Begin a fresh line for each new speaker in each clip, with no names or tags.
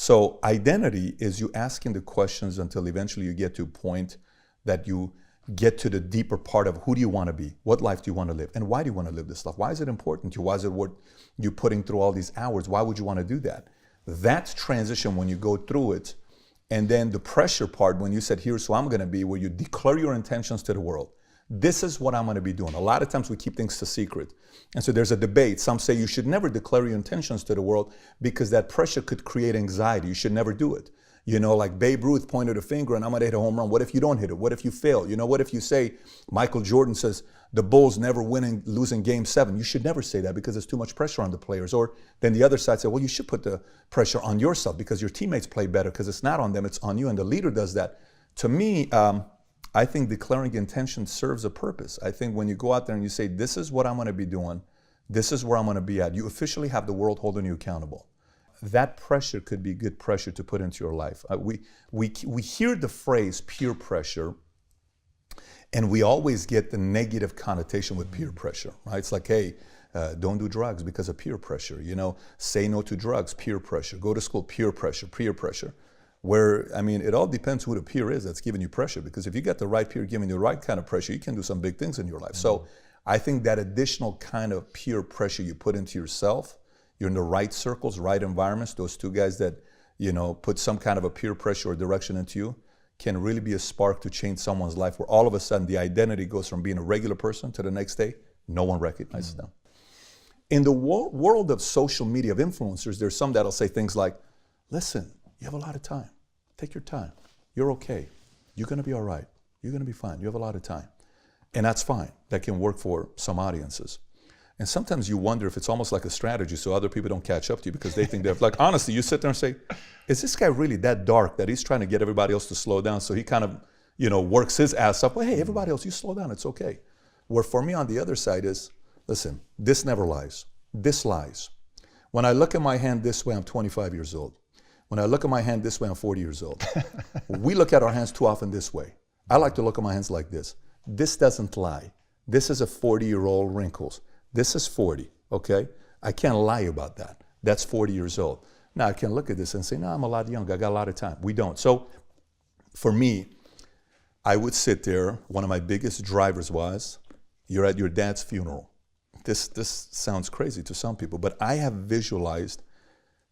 So identity is you asking the questions until eventually you get to a point that you get to the deeper part of who do you want to be? What life do you want to live? And why do you want to live this life? Why is it important to you? Why is it worth you putting through all these hours? Why would you want to do that? That's transition when you go through it. And then the pressure part, when you said, here's who I'm going to be, where you declare your intentions to the world. This is what I'm going to be doing. A lot of times we keep things a secret. And so there's a debate. Some say you should never declare your intentions to the world because that pressure could create anxiety. You should never do it. You know, like Babe Ruth pointed a finger and I'm going to hit a home run. What if you don't hit it? What if you fail? You know, what if you say, Michael Jordan says, the Bulls never losing game 7. You should never say that because there's too much pressure on the players. Or then the other side said, well, you should put the pressure on yourself because your teammates play better because it's not on them, it's on you. And the leader does that. To me, I think declaring intention serves a purpose. I think when you go out there and you say, this is what I'm going to be doing, this is where I'm going to be at, you officially have the world holding you accountable. That pressure could be good pressure to put into your life. We hear the phrase peer pressure, and we always get the negative connotation with peer pressure, right? It's like, hey, don't do drugs because of peer pressure. You know, say no to drugs, peer pressure. Go to school, peer pressure, peer pressure. Where, I mean, it all depends who the peer is that's giving you pressure. Because if you get the right peer giving you the right kind of pressure, you can do some big things in your life. So I think that additional kind of peer pressure you put into yourself, you're in the right circles, right environments, those two guys that, you know, put some kind of a peer pressure or direction into you, can really be a spark to change someone's life where all of a sudden the identity goes from being a regular person to the next day, no one recognizes them. In the world of social media, of influencers, there's some that'll say things like, listen, you have a lot of time. Take your time. You're okay. You're going to be all right. You're going to be fine. You have a lot of time. And that's fine. That can work for some audiences. And sometimes you wonder if it's almost like a strategy so other people don't catch up to you because they think they're like, honestly, you sit there and say, is this guy really that dark that he's trying to get everybody else to slow down? So he kind of, you know, works his ass up. Well, hey, everybody else, you slow down. It's okay. Where for me on the other side is, listen, this never lies. This lies. When I look at my hand this way, I'm 25 years old. When I look at my hand this way, I'm 40 years old. We look at our hands too often this way. I like to look at my hands like this. This doesn't lie. This is a 40-year-old wrinkles. This is 40, okay? I can't lie about that. That's 40 years old. Now, I can look at this and say, no, I'm a lot younger. I got a lot of time. We don't. So for me, I would sit there. One of my biggest drivers was, you're at your dad's funeral. This sounds crazy to some people, but I have visualized,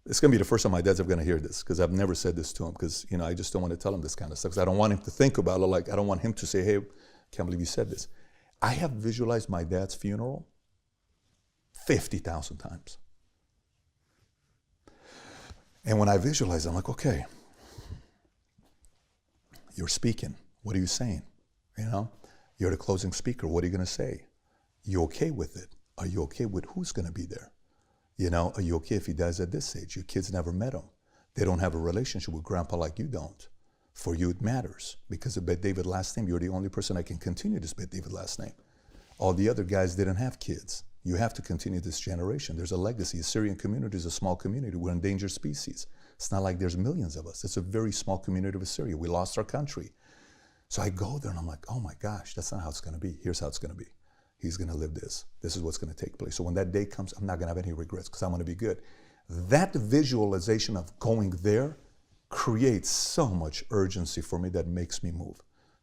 it's going to be the first time my dad's ever going to hear this because I've never said this to him because, you know, I just don't want to tell him this kind of stuff because I don't want him to think about it. Like, I don't want him to say, hey, can't believe you said this. I have visualized my dad's funeral 50,000 times. And when I visualize, I'm like, okay, you're speaking. What are you saying? You know, you're the closing speaker. What are you going to say? You okay with it? Are you okay with who's going to be there? You know, are you okay if he dies at this age? Your kids never met him. They don't have a relationship with grandpa like you don't. For you, it matters because of Bet-David last name. You're the only person that can continue this Bet-David last name. All the other guys didn't have kids. You have to continue this generation. There's a legacy. The Syrian community is a small community. We're an endangered species. It's not like there's millions of us. It's a very small community of Syria. We lost our country. So I go there and I'm like, oh my gosh, that's not how it's going to be. Here's how it's going to be. He's going to live this. This is what's going to take place. So when that day comes, I'm not going to have any regrets because I'm going to be good. That visualization of going there creates so much urgency for me that makes me move.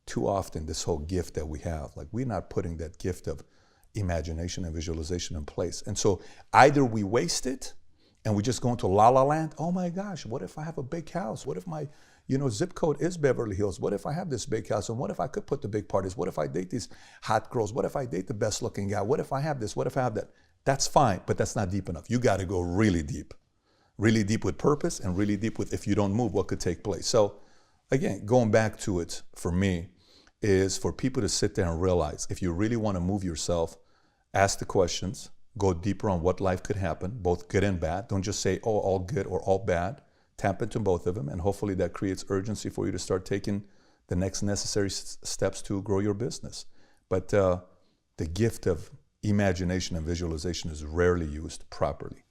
Too often, this whole gift that we have, like we're not putting that gift of imagination and visualization in place. And so either we waste it and we just go into la la land. Oh my gosh, what if I have a big house? What if my, zip code is Beverly Hills? What if I have this big house? And what if I could put the big parties? What if I date these hot girls? What if I date the best looking guy? What if I have this? What if I have that? That's fine, but that's not deep enough. You got to go really deep with purpose and really deep with if you don't move, what could take place. So again, going back to it for me is for people to sit there and realize if you really want to move yourself, ask the questions, go deeper on what life could happen, both good and bad. Don't just say, oh, all good or all bad. Tap into both of them, and hopefully that creates urgency for you to start taking the next necessary steps to grow your business. But the gift of imagination and visualization is rarely used properly.